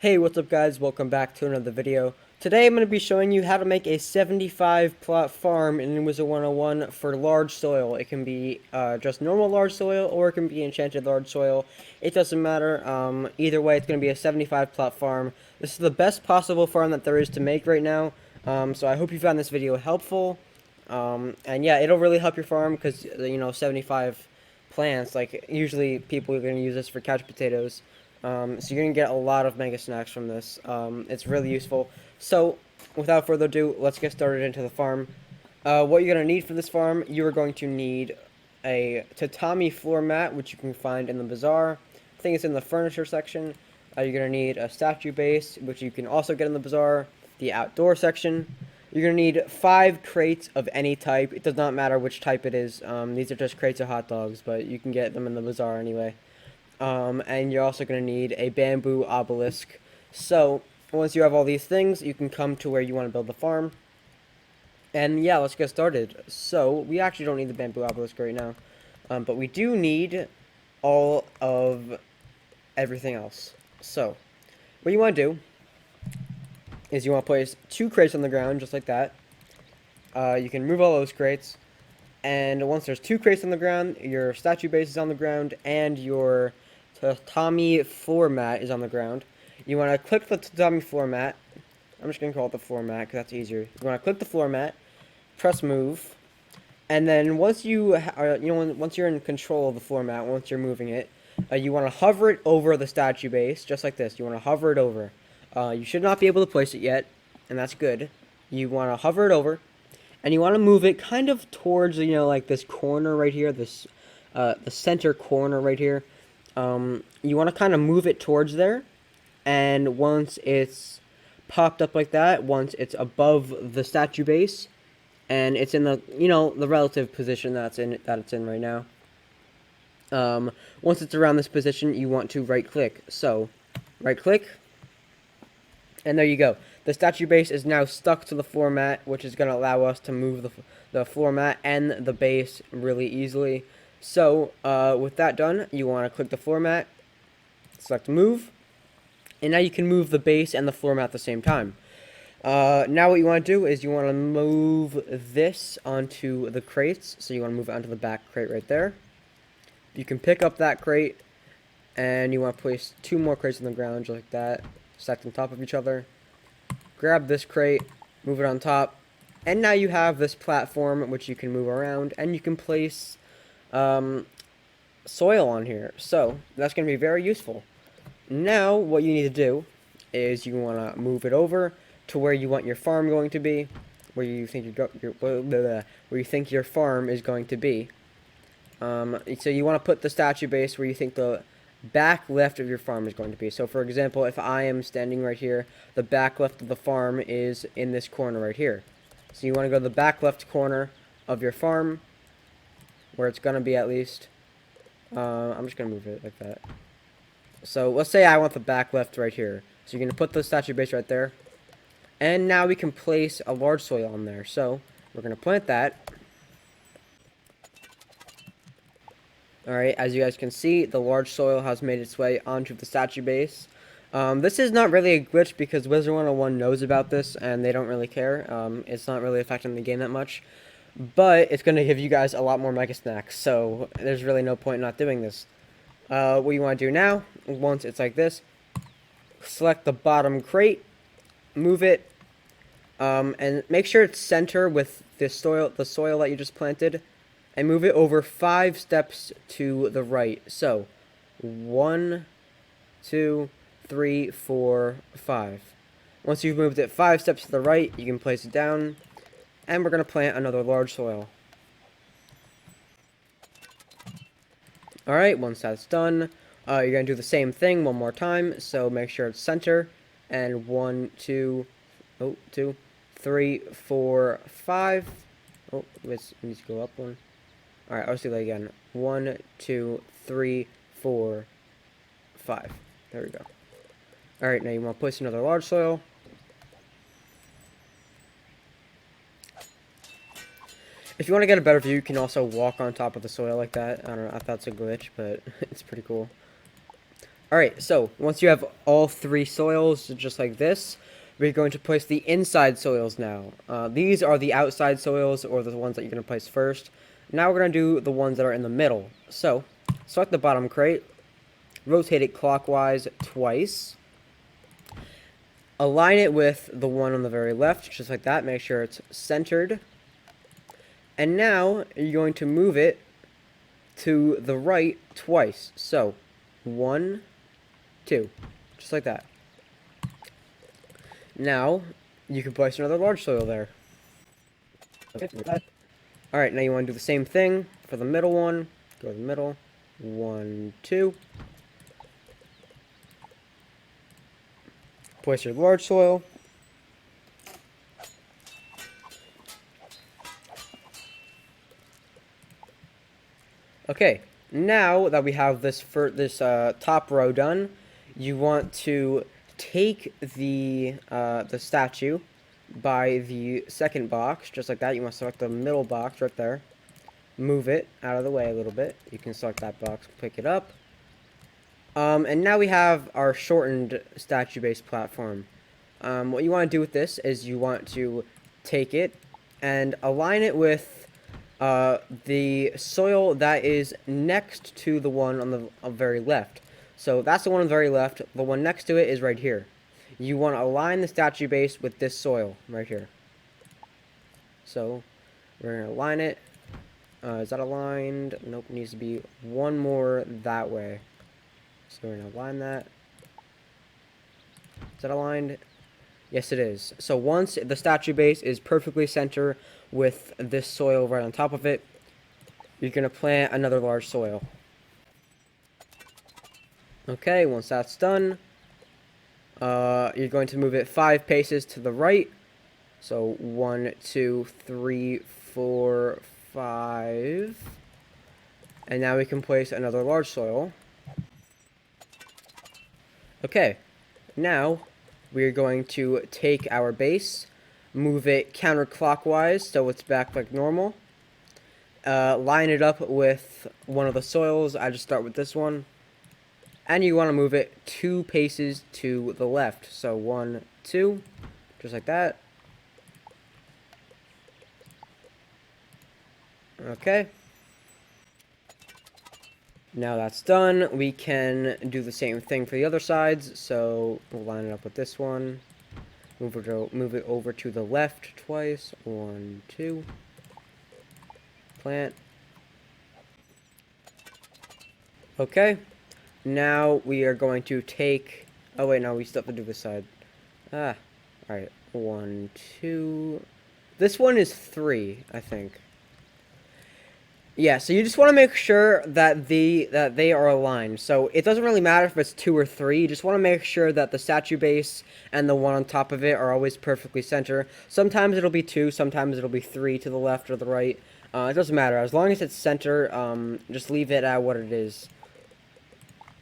Hey, what's up guys? Welcome back to another video. Today I'm going to be showing you how to make a 75 plot farm in Wizard101 for large soil. It can be just normal large soil or it can be enchanted large soil. It doesn't matter. Either way, it's going to be a 75 plot farm. This is the best possible farm that there is to make right now. So I hope you found this video helpful. And yeah, it'll really help your farm because, 75 plants, like usually people are going to use this for couch potatoes. So you're going to get a lot of mega snacks from this. It's really useful. So, without further ado, let's get started into the farm. What you're going to need for this farm, you are going to need a tatami floor mat, which you can find in the bazaar. I think it's in the furniture section. You're going to need a statue base, which you can also get in the bazaar. The outdoor section. You're going to need 5 crates of any type. It does not matter which type it is. These are just crates of hot dogs, but you can get them in the bazaar anyway. And you're also going to need a bamboo obelisk. So, once you have all these things, you can come to where you want to build the farm. And yeah, let's get started. So, we actually don't need the bamboo obelisk right now. But we do need all of everything else. So, what you want to do is you want to place 2 crates on the ground, just like that. You can remove all those crates. And once there's 2 crates on the ground, your statue base is on the ground, and your tatami floor mat is on the ground. You want to click the tatami floor mat. I'm just going to call it the floor mat because that's easier. You want to click the floor mat, press move, and then once you are, once you're in control of the floor mat, once you're moving it, you want to hover it over the statue base, just like this. You want to hover it over. You should not be able to place it yet, and that's good. You want to hover it over, and you want to move it kind of towards, like this corner right here, this, the center corner right here. You want to kind of move it towards there, and once it's popped up like that, once it's above the statue base, and it's in the, the relative position that it's in right now. Once it's around this position, you want to right click. So, right click, and there you go. The statue base is now stuck to the floor mat, which is going to allow us to move the floor mat and the base really easily. So, with that done, you want to click the floor mat, select move, and now you can move the base and the floor mat at the same time. Now what you want to do is you want to move this onto the crates. So you want to move it onto the back crate right there. You can pick up that crate, and you want to place 2 more crates on the ground, just like that, stacked on top of each other. Grab this crate, move it on top, and now you have this platform which you can move around, and you can place soil on here. So that's going to be very useful. Now what you need to do is you want to move it over to where you want your farm going to be, where you think where you think your farm is going to be. So you want to put the statue base where you think the back left of your farm is going to be. So for example, if I am standing right here, the back left of the farm is in this corner right here. So you want to go to the back left corner of your farm, where it's going to be at least. I'm just going to move it like that. So let's say I want the back left right here. So you're going to put the statue base right there. And now we can place a large soil on there. So we're going to plant that. Alright, as you guys can see, the large soil has made its way onto the statue base. This is not really a glitch because Wizard101 knows about this and they don't really care. It's not really affecting the game that much. But it's going to give you guys a lot more mega snacks, so there's really no point in not doing this. What you want to do now, once it's like this, select the bottom crate, move it, and make sure it's center with the soil that you just planted, and move it over 5 steps to the right. So, 1, 2, 3, 4, 5. Once you've moved it 5 steps to the right, you can place it down, and we're going to plant another large soil. Alright, once that's done, you're going to do the same thing one more time, so make sure it's center, and 1, 2, 3, 4, 5. Oh, it needs to go up one. Alright, let's do that again. 1, 2, 3, 4, 5. There we go. Alright, now you want to place another large soil. If you want to get a better view, you can also walk on top of the soil like that. I don't know if that's a glitch, but it's pretty cool. Alright, so once you have all three soils, just like this, we're going to place the inside soils now. These are the outside soils, or the ones that you're going to place first. Now we're going to do the ones that are in the middle. So, select the bottom crate, rotate it clockwise twice, align it with the one on the very left, just like that, make sure it's centered. And now, you're going to move it to the right twice. So, 1, 2, just like that. Now, you can place another large soil there. Okay. Alright, now you want to do the same thing for the middle one. Go to the middle. 1, 2. Place your large soil. Okay, now that we have this top row done, you want to take the statue by the second box, just like that. You want to select the middle box right there. Move it out of the way a little bit. You can select that box, pick it up. And now we have our shortened statue-based platform. What you want to do with this is you want to take it and align it with the soil that is next to the one on the very left. So that's the one on the very left. The one next to it is right here. You want to align the statue base with this soil right here. So we're going to align it. Is that aligned? Nope, it needs to be one more that way. So we're going to align that. Is that aligned? Yes, it is. So once the statue base is perfectly center with this soil right on top of it, you're going to plant another large soil. Okay, once that's done, you're going to move it 5 paces to the right. So 1, 2, 3, 4, 5. And now we can place another large soil. Okay, now we're going to take our base, move it counterclockwise so it's back like normal. Line it up with one of the soils. I just start with this one. And you want to move it 2 paces to the left. So 1, 2, just like that. Okay. Now that's done, we can do the same thing for the other sides. So we'll line it up with this one. Move it over to the left twice. 1, 2. Plant. Okay. Now we are going to take... Oh wait, no, we still have to do this side. Alright. 1, 2... This one is 3, I think. Yeah, so you just want to make sure that they are aligned. So it doesn't really matter if it's 2 or 3. You just want to make sure that the statue base and the one on top of it are always perfectly center. Sometimes it'll be 2, sometimes it'll be 3 to the left or the right. It doesn't matter. As long as it's center, just leave it at what it is.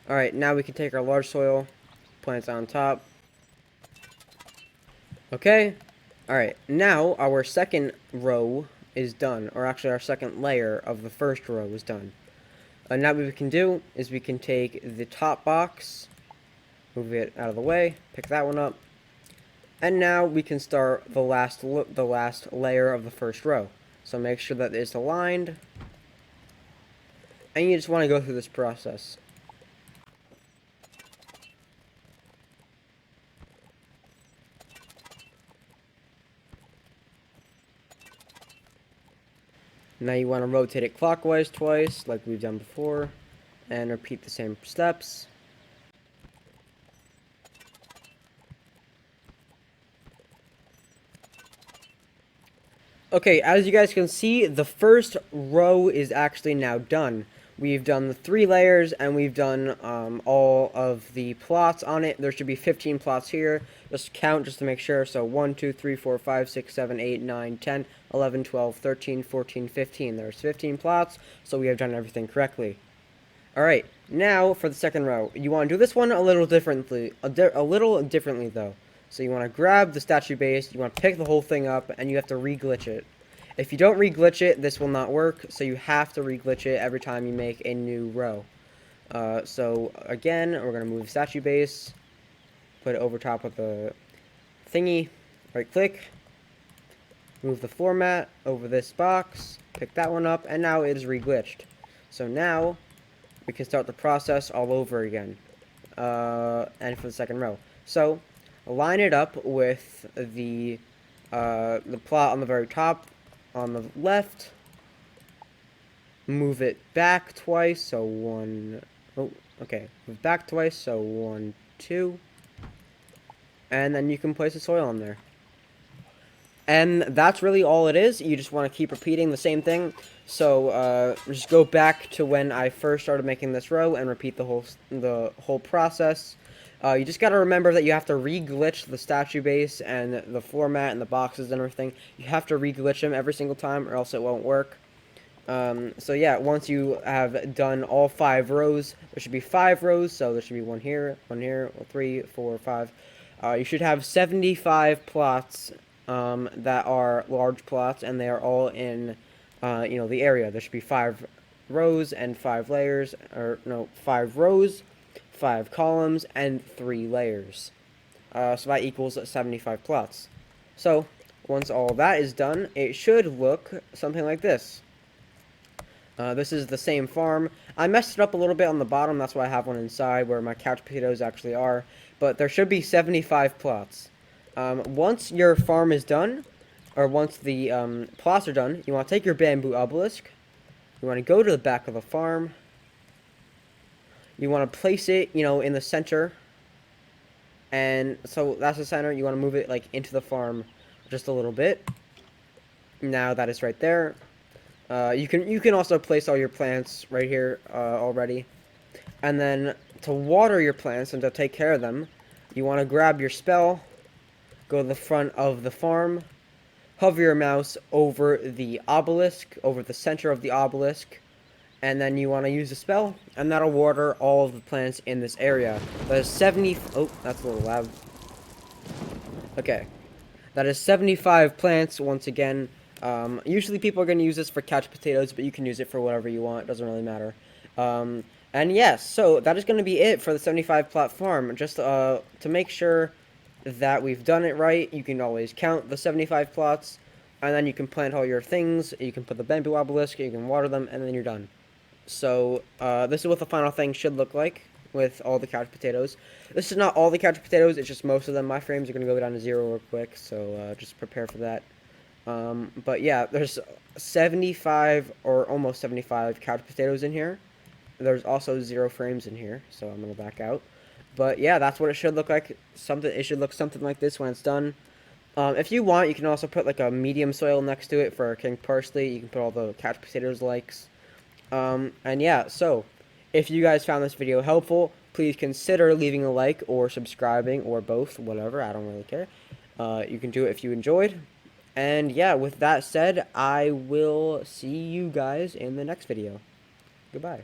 Alright, now we can take our large soil, plant it on top. Okay. Alright, now our second row is done, or actually our second layer of the first row is done. Now what we can do is we can take the top box, move it out of the way, pick that one up, and now we can start the last layer of the first row. So make sure that it's aligned, and you just want to go through this process. Now you want to rotate it clockwise twice, like we've done before, and repeat the same steps. Okay, as you guys can see, the first row is actually now done. We've done the 3 layers, and we've done all of the plots on it. There should be 15 plots here. Just count just to make sure. So 1, 2, 3, 4, 5, 6, 7, 8, 9, 10, 11, 12, 13, 14, 15. There's 15 plots, so we have done everything correctly. Alright, now for the second row. You want to do this one a little differently, though. So you want to grab the statue base, you want to pick the whole thing up, and you have to re-glitch it. If you don't re-glitch it, this will not work, so you have to re-glitch it every time you make a new row. So again, we're going to move statue base, put it over top of the thingy, right click, move the floor mat over this box, pick that one up, and now it is re-glitched. So now we can start the process all over again, and for the second row. So line it up with the plot on the very top, on the left. Move it back twice, so one. Oh, okay. Move back twice, so 1, 2. And then you can place the soil on there. And that's really all it is. You just want to keep repeating the same thing. So just go back to when I first started making this row and repeat the whole process. You just got to remember that you have to re-glitch the statue base and the floor mat and the boxes and everything. You have to re-glitch them every single time, or else it won't work. So yeah, once you have done all 5 rows, there should be 5 rows, so there should be one here, 3, 4, 5. You should have 75 plots that are large plots, and they are all in, the area. There should be 5 rows and 5 layers, or no, 5 rows, 5 columns, and 3 layers. So that equals 75 plots. So once all that is done, it should look something like this. This is the same farm. I messed it up a little bit on the bottom, that's why I have one inside where my couch potatoes actually are. But there should be 75 plots. Once your farm is done, or once the plots are done, you want to take your bamboo obelisk. You want to go to the back of the farm. You want to place it, in the center. And so that's the center. You want to move it like into the farm just a little bit. Now that is right there. You can also place all your plants right here already. And then to water your plants and to take care of them, you want to grab your spell, go to the front of the farm, hover your mouse over the obelisk, over the center of the obelisk, and then you want to use the spell, and that'll water all of the plants in this area. That is 70... Oh, that's a little loud. Okay. That is 75 plants, once again. Usually people are going to use this for couch potatoes, but you can use it for whatever you want. It doesn't really matter. And yes, so that is going to be it for the 75 plot farm. Just to make sure that we've done it right, you can always count the 75 plots, and then you can plant all your things. You can put the bamboo obelisk, you can water them, and then you're done. So this is what the final thing should look like with all the couch potatoes. This is not all the couch potatoes, it's just most of them. My frames are going to go down to 0 real quick, so just prepare for that. But yeah, there's 75 or almost 75 couch potatoes in here. There's also 0 frames in here, so I'm gonna back out. But yeah, that's what it should look like. It should look something like this when it's done. If you want, you can also put like a medium soil next to it for king parsley. You can put all the couch potatoes likes. And yeah, so if you guys found this video helpful, please consider leaving a like or subscribing or both, whatever. I don't really care. You can do it if you enjoyed. And yeah, with that said, I will see you guys in the next video. Goodbye.